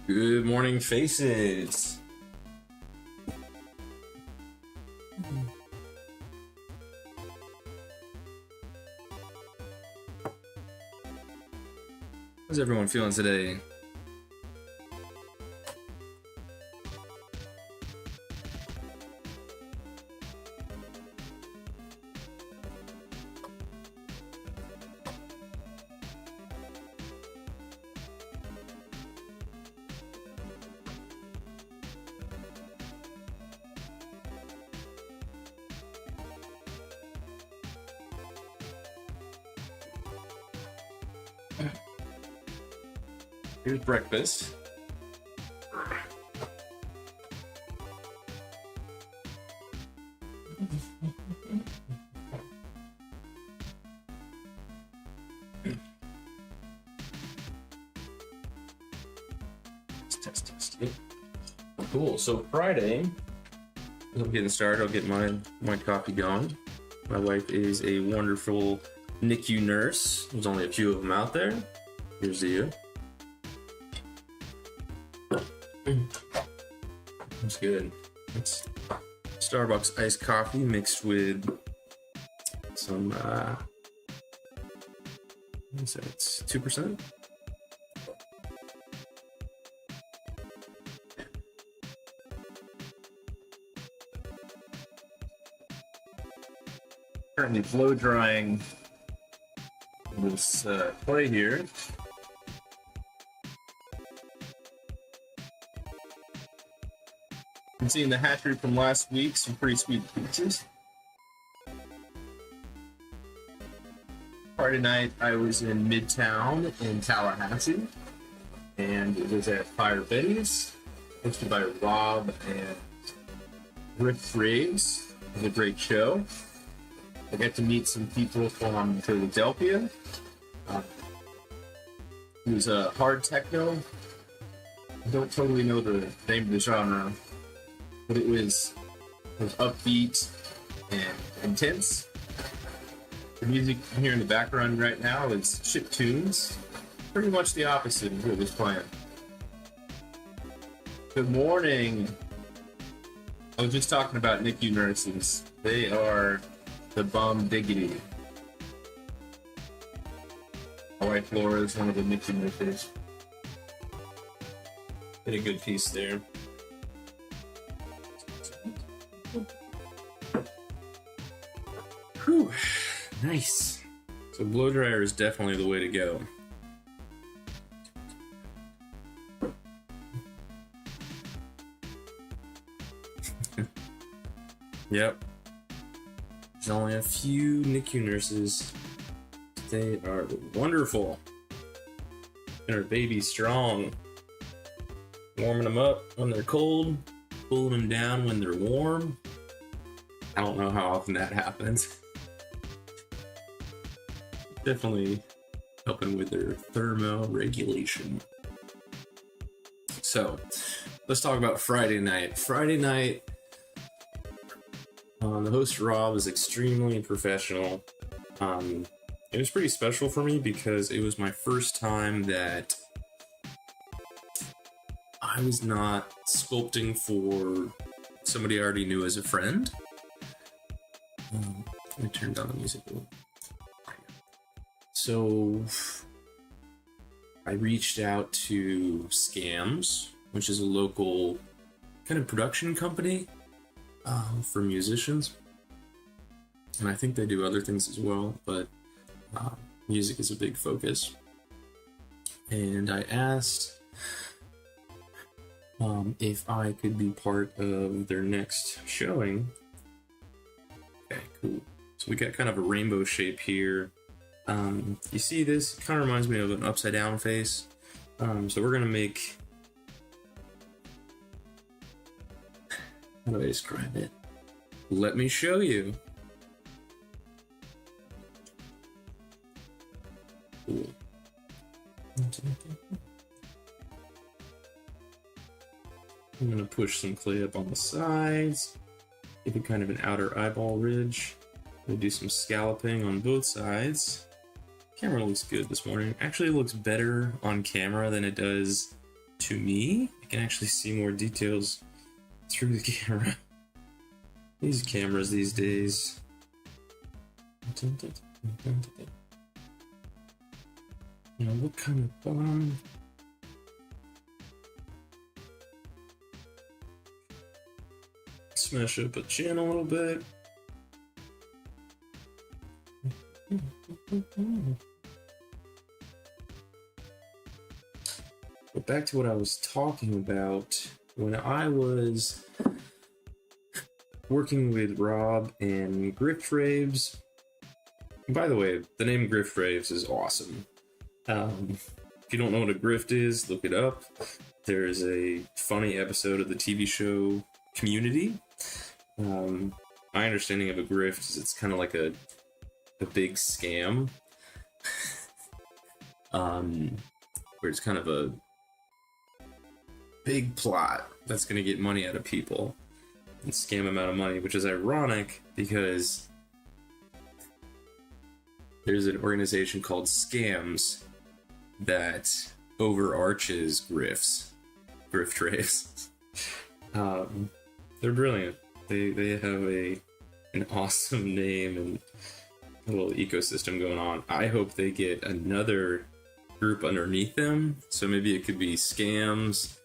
Good morning, faces. How's everyone feeling today? Here's breakfast. Test. Yep. Cool. So Friday, as I'm getting started, I'll get my coffee going. My wife is a wonderful NICU nurse. There's only a few of them out there. Here's to you. That's good. It's Starbucks iced coffee mixed with some what's that? It's 2%. Currently blow drying this clay here. I'm seeing the hatchery from last week, some pretty sweet pizzas. Friday night, I was in Midtown in Tallahassee, and it was at Fire Betty's, hosted by Rob and Rick Graves. It was a great show. I got to meet some people from Philadelphia. It was a hard techno. I don't totally know the name of the genre, but it was upbeat and intense. The music I'm hearing in the background right now is chip tunes. Pretty much the opposite of what was playing. Good morning. I was just talking about NICU nurses. They are the bomb diggity. My wife Laura is one of the NICU nurses. Did a good piece there. Whew, nice. So blow dryer is definitely the way to go. Yep. There's only a few NICU nurses. They are wonderful. And our baby's strong. Warming them up when they're cold, cooling them down when they're warm. I don't know how often that happens. Definitely helping with their thermoregulation. So, let's talk about Friday night. Friday night, the host Rob is extremely professional. It was pretty special for me because it was my first time that I was not sculpting for somebody I already knew as a friend. Let me turn down the music a little. So I reached out to Scams, which is a local kind of production company for musicians. And I think they do other things as well, but music is a big focus. And I asked if I could be part of their next showing. Okay, cool. So we got kind of a rainbow shape here. You see this? It kind of reminds me of an upside down face. So we're gonna make... How do I describe it? Let me show you. Cool. I'm gonna push some clay up on the sides. Give it kind of an outer eyeball ridge. I'm gonna do some scalloping on both sides. Camera looks good this morning. Actually, it looks better on camera than it does to me. I can actually see more details through the camera. These cameras these days. Now, what kind of bomb? Smash up a chin a little bit. But back to what I was talking about. When I was working with Rob and Grift Raves. By the way, the name Grift Raves is awesome. If you don't know what a grift is, look it up. There's a funny episode of the TV show Community. My understanding of a grift is it's kind of like a big scam. Where it's kind of a big plot that's going to get money out of people and scam them out of money, which is ironic because there's an organization called Scams that overarches grift raves. They're brilliant. They have an awesome name and a little ecosystem going on. I hope they get another group underneath them. So maybe it could be Scams,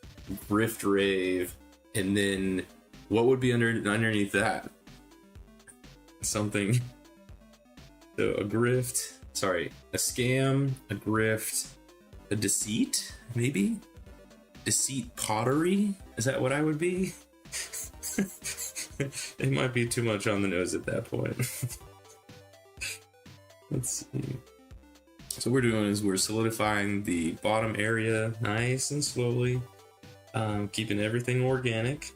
Grift Rave, and then what would be underneath that? Something. So a scam, a grift, a deceit, maybe? Deceit pottery? Is that what I would be? It might be too much on the nose at that point. Let's see. So what we're doing is we're solidifying the bottom area nice and slowly, keeping everything organic.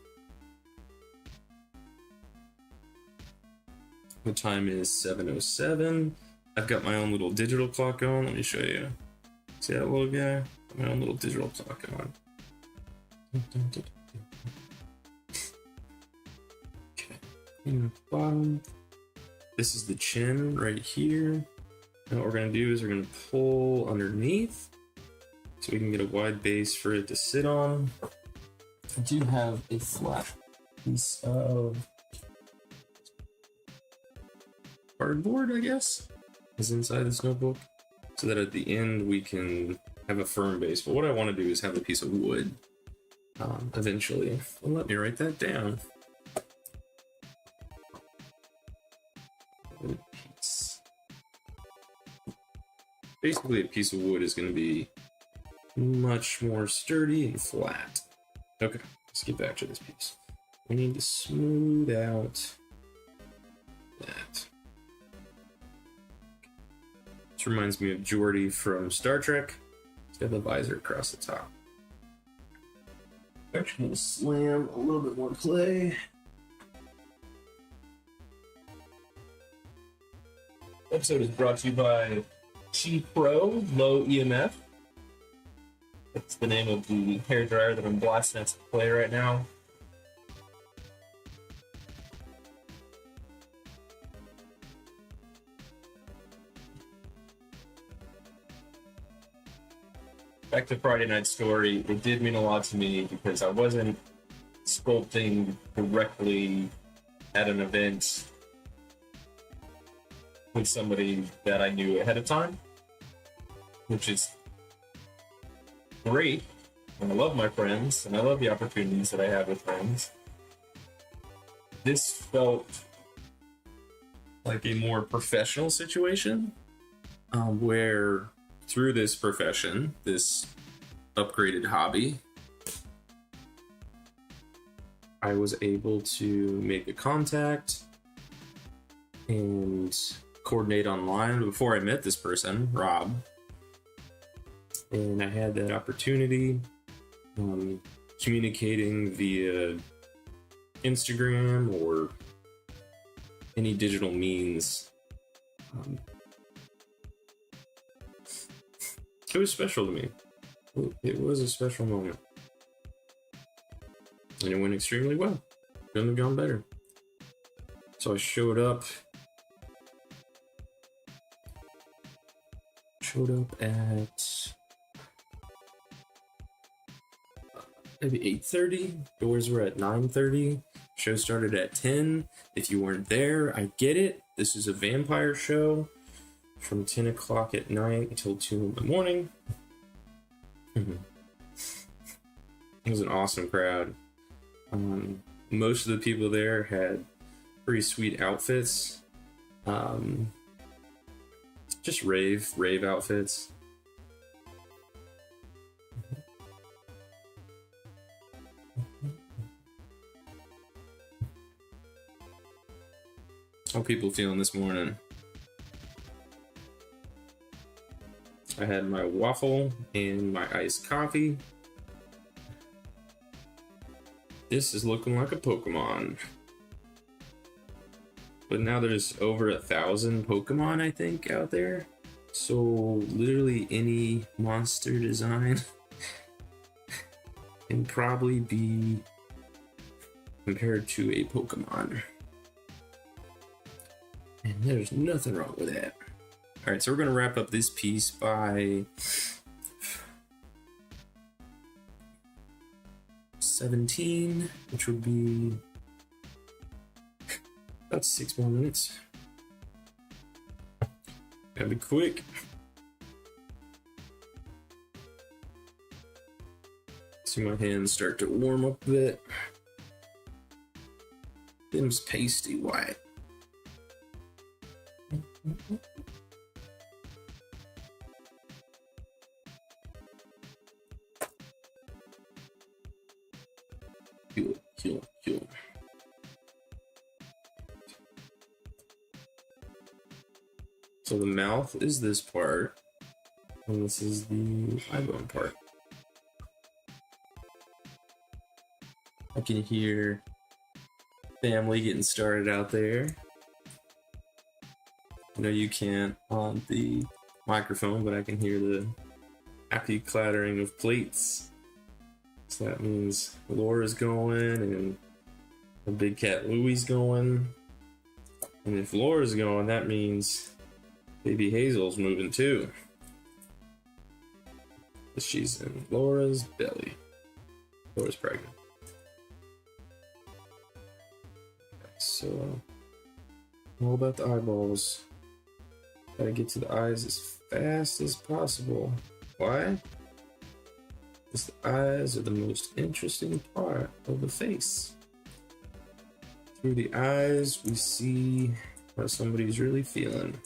The time is 7:07. I've got my own little digital clock going. Let me show you. See that little guy? Got my own little digital clock going. Okay. In the bottom. This is the chin right here. And what we're going to do is we're going to pull underneath so we can get a wide base for it to sit on. I do have a flat piece of cardboard, I guess, is inside this notebook, so that at the end we can have a firm base. But what I want to do is have a piece of wood eventually. Well, let me write that down. Wood piece. Basically, a piece of wood is going to be much more sturdy and flat. Okay, let's get back to this piece. We need to smooth out that. This reminds me of Geordi from Star Trek. He's got the visor across the top. Actually, gonna slam a little bit more clay. Episode is brought to you by G Pro Low EMF. That's the name of the hairdryer that I'm blasting at some clay right now. Back to Friday Night Story, it did mean a lot to me because I wasn't sculpting directly at an event with somebody that I knew ahead of time, which is great. And I love my friends, and I love the opportunities that I have with friends. This felt like a more professional situation, where through this profession, this upgraded hobby, I was able to make a contact and coordinate online before I met this person, Rob. And I had that opportunity, communicating via Instagram or any digital means. It was special to me. It was a special moment. And it went extremely well. Couldn't have gone better. So I showed up at maybe 8:30. Doors were at 9:30. Show started at 10. If you weren't there, I get it. This is a vampire show from 10 o'clock at night until 2 in the morning. It was an awesome crowd. Most of the people there had pretty sweet outfits. Just rave outfits. How people feeling this morning? I had my waffle and my iced coffee. This is looking like a Pokemon. But now there's over 1,000 Pokemon, I think, out there. So literally any monster design can probably be compared to a Pokemon. And there's nothing wrong with that. Alright, so we're going to wrap up this piece by 17, which would be about 6 more minutes. Gotta be quick. See my hands start to warm up a bit. Them's pasty white. Heal. So the mouth is this part, and this is the eye bone part. I can hear family getting started out there. I know you can't on the microphone, but I can hear the happy clattering of plates. So that means Laura's going and the big cat Louie's going. And if Laura's going, that means baby Hazel's moving too. She's in Laura's belly. Laura's pregnant. So, all about the eyeballs. Gotta get to the eyes as fast as possible. Why? Because the eyes are the most interesting part of the face. Through the eyes, we see how somebody's really feeling.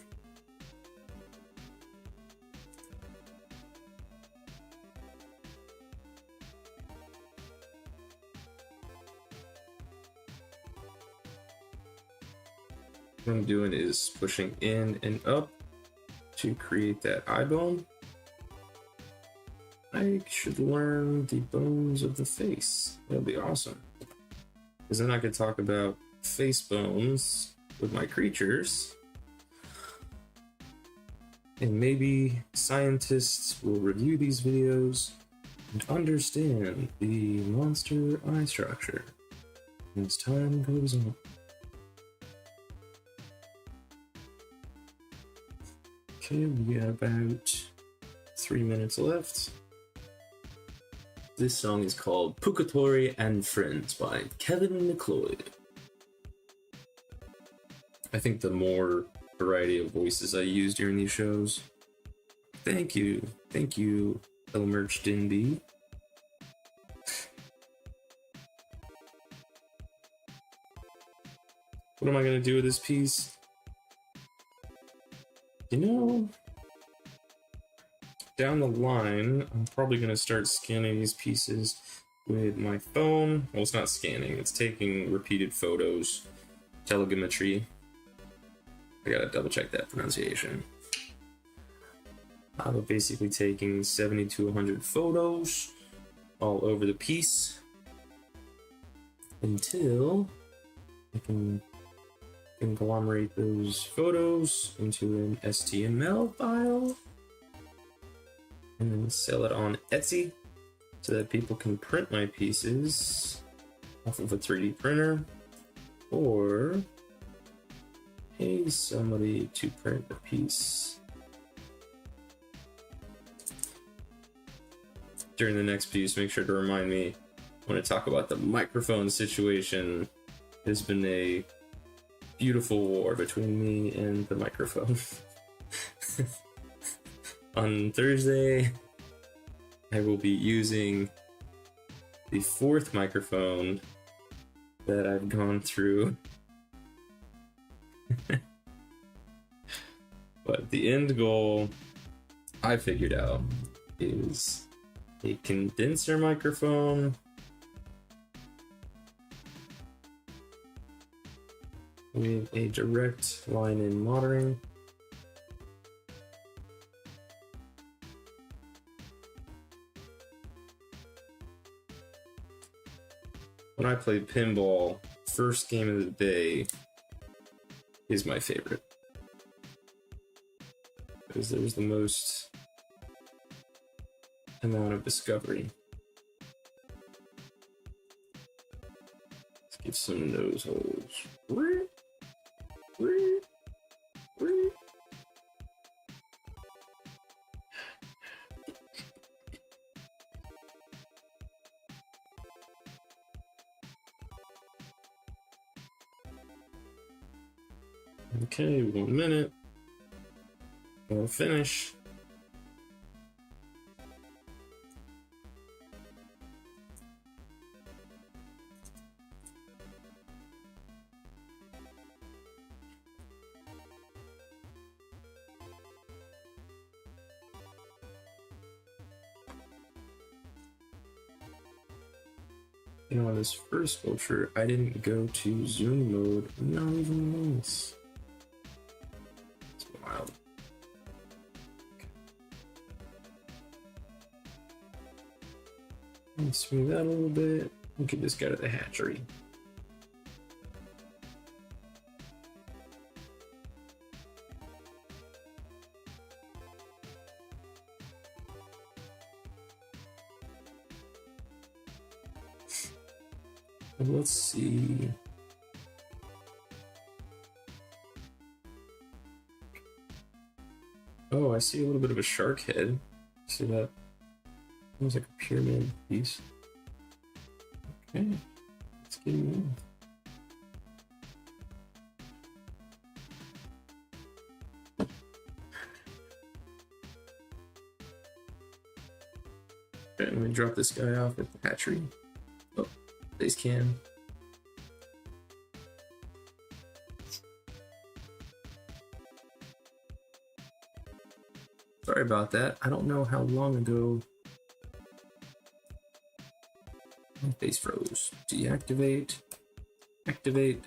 What I'm doing is pushing in and up to create that eye bone. I should learn the bones of the face. That'll be awesome. Because then I could talk about face bones with my creatures. And maybe scientists will review these videos and understand the monster eye structure as time goes on. Okay, we got about 3 minutes left. This song is called Purgatory and Friends by Kevin MacLeod. I think the more variety of voices I use during these shows. Thank you, Elmerch Dinby. What am I gonna do with this piece? You know, down the line, I'm probably going to start scanning these pieces with my phone. Well, it's not scanning, it's taking repeated photos, telegrammetry. I gotta double check that pronunciation. I'm basically taking 70 to 100 photos all over the piece until I can conglomerate those photos into an HTML file and then sell it on Etsy so that people can print my pieces off of a 3D printer or pay somebody to print a piece. During the next piece, make sure to remind me want to talk about the microphone situation. There's been a beautiful war between me and the microphone. On Thursday, I will be using the fourth microphone that I've gone through. But the end goal I figured out is a condenser microphone with a direct line-in monitoring. When I play pinball, first game of the day is my favorite, because there's the most amount of discovery. Let's get some nose holes. Okay, 1 minute. I'll finish. You know, on this first sculpture, I didn't go to zoom mode, not even once. It's wild. Let's smooth that a little bit. Look at this guy to the hatchery. Let's see. Oh, I see a little bit of a shark head. See that? Looks like a pyramid piece. Okay, let's get him in. Okay, let me drop this guy off at the hatchery. Oh, base cam. Sorry about that. I don't know how long ago my face froze. Deactivate. Activate.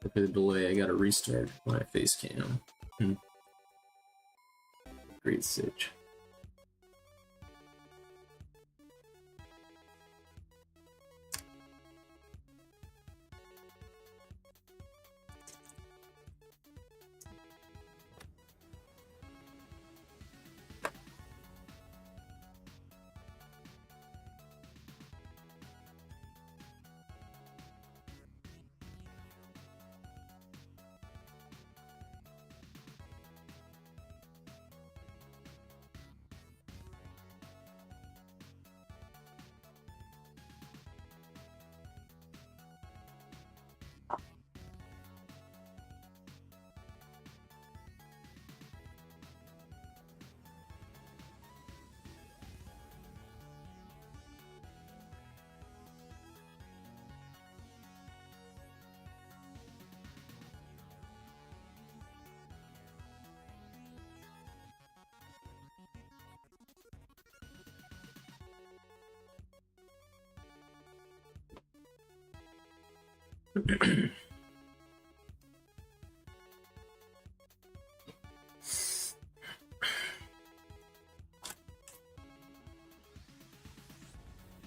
Okay, the delay. I gotta restart my face cam. Great stitch.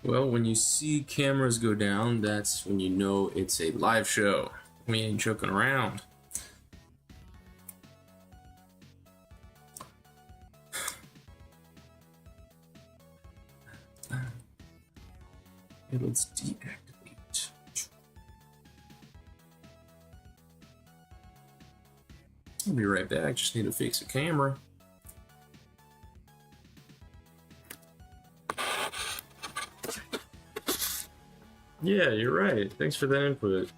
Well, when you see cameras go down, that's when you know it's a live show. We ain't joking around. Okay, let's deactivate. I'll be right back. Just need to fix the camera. Yeah, you're right. Thanks for that input.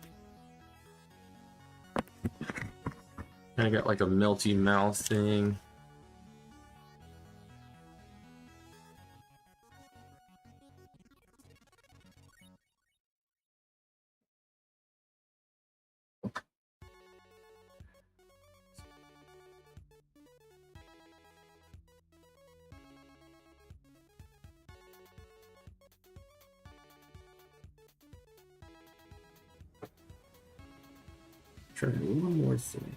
I got like a melty mouth thing. Try one more thing.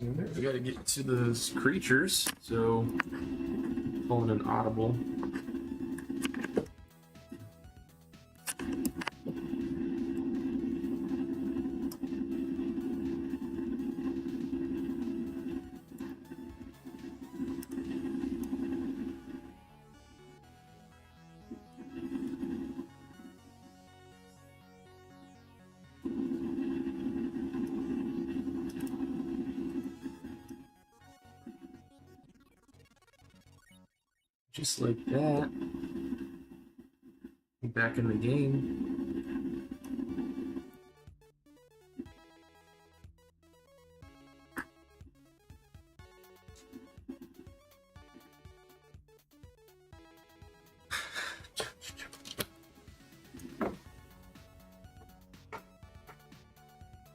We gotta get to those creatures, so pulling an audible. Just like that. Back in the game.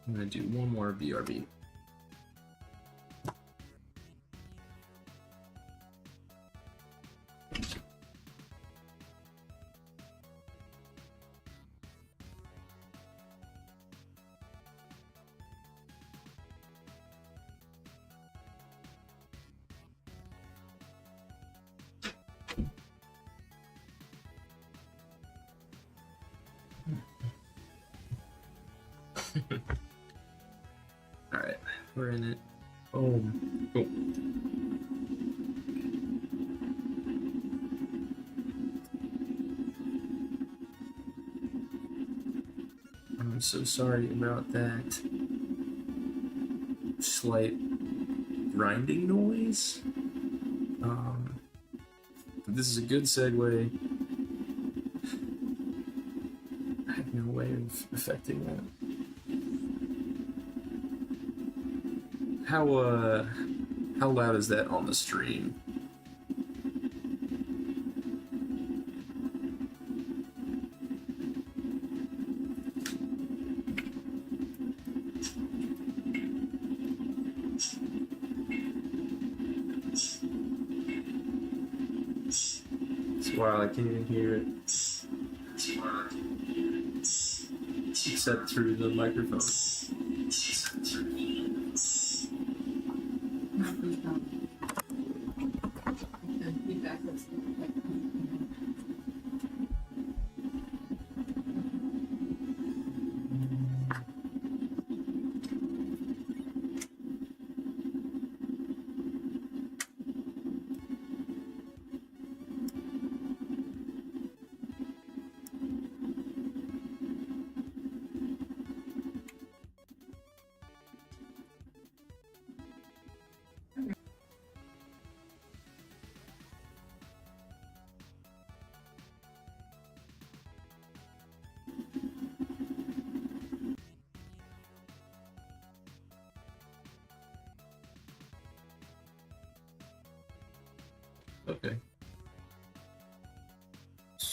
I'm gonna do one more BRB. Alright, we're in it. Boom. Cool. I'm so sorry about that slight grinding noise. But this is a good segue. I have no way of affecting that. How loud is that on the stream? Wow, I can't even hear it. Except through the microphone.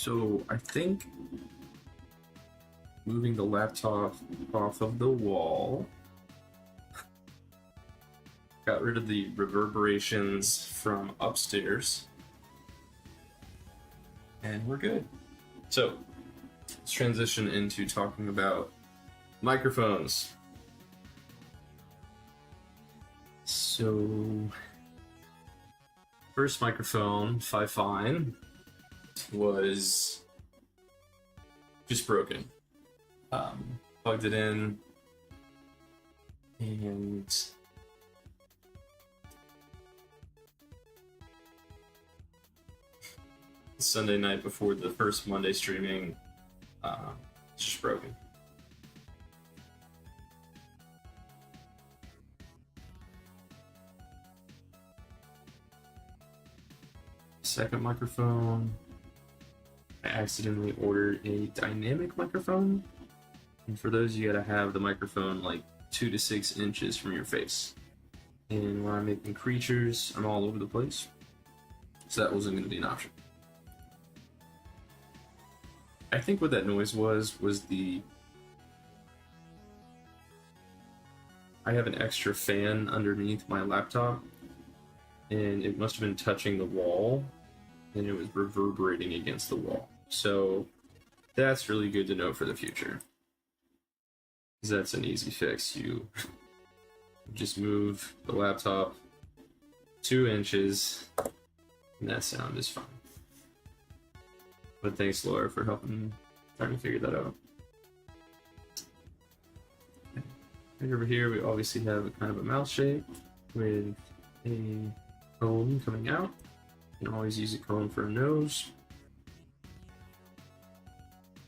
So I think moving the laptop off of the wall got rid of the reverberations from upstairs, and we're good. So let's transition into talking about microphones. So first microphone, Fine, was just broken. Plugged it in, and Sunday night before the first Monday streaming, it's just broken. Second microphone, I accidentally ordered a dynamic microphone, and for those you gotta have the microphone like 2 to 6 inches from your face. And when I'm making creatures, I'm all over the place, so that wasn't going to be an option. I think what that noise was the... I have an extra fan underneath my laptop, and it must have been touching the wall, and it was reverberating against the wall. So that's really good to know for the future, because that's an easy fix. You just move the laptop 2 inches, and that sound is fine. But thanks, Laura, for helping trying to figure that out. And over here, we obviously have a kind of a mouth shape with a cone coming out. You can always use a cone for a nose.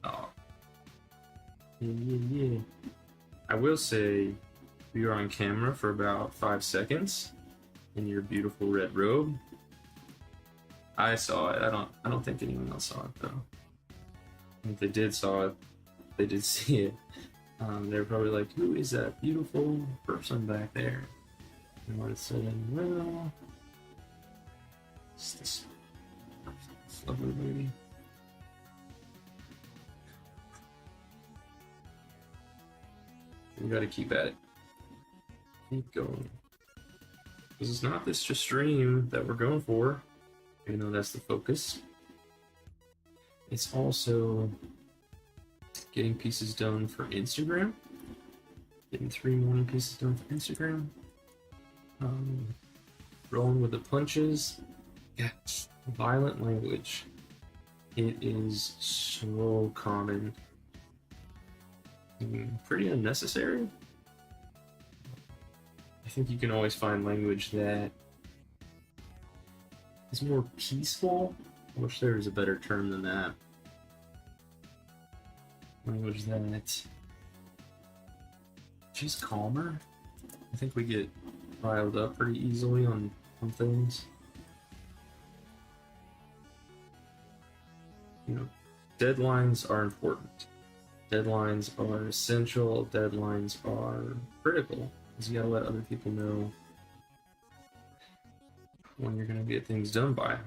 Oh. Yeah. I will say, we were on camera for about 5 seconds in your beautiful red robe. I saw it. I don't think anyone else saw it though. And if they did saw it, they did see it. They were probably like, "Who is that beautiful person back there?" And what it said, well, it's this lovely lady. We gotta keep at it. Keep going. Because it's not this just stream that we're going for. You know, that's the focus. It's also getting pieces done for Instagram. Getting 3 morning pieces done for Instagram. Rolling with the punches. Yeah, violent language. It is so common. Pretty unnecessary. I think you can always find language that is more peaceful. I wish there was a better term than that. Language that just calmer. I think we get riled up pretty easily on things. You know, deadlines are important. Deadlines are essential. Deadlines are critical, because you gotta let other people know when you're gonna get things done by.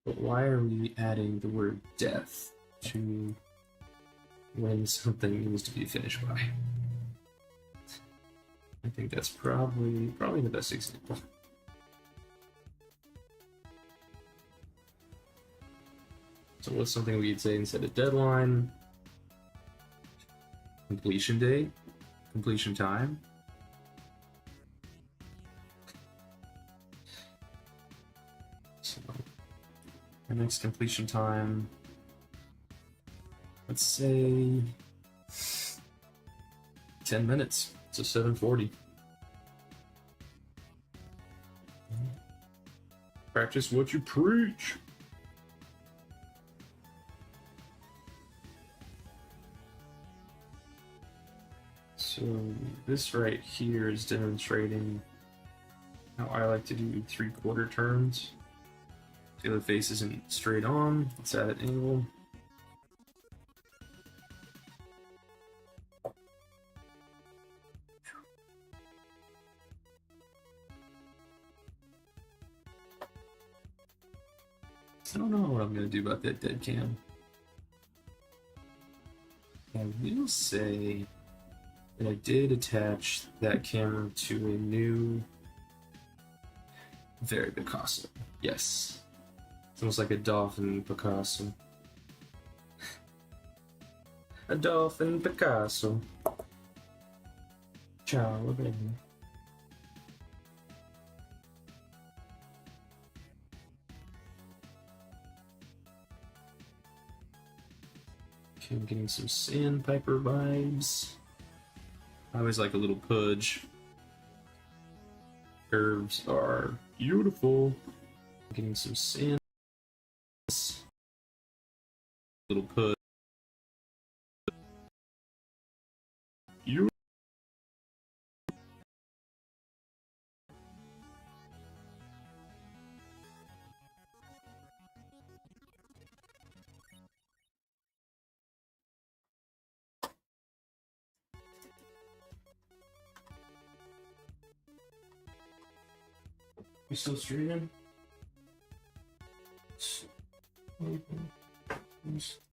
But why are we adding the word death to when something needs to be finished by? I think that's probably the best example. So what's something we'd say instead of deadline? Completion date? Completion time? So our next completion time, let's say 10 minutes. So 7:40. Practice what you preach. So this right here is demonstrating how I like to do 3/4 turns. The other face isn't straight on, it's at an angle. I don't know what I'm gonna do about that dead cam. I will say that I did attach that camera to a new, very Picasso. Yes. It's almost like a dolphin Picasso. A dolphin Picasso. Ciao, baby. Okay, I'm getting some sandpiper vibes. I always like a little pudge. Curves are beautiful. I'm getting some sand. Little pudge. You. You still streaming?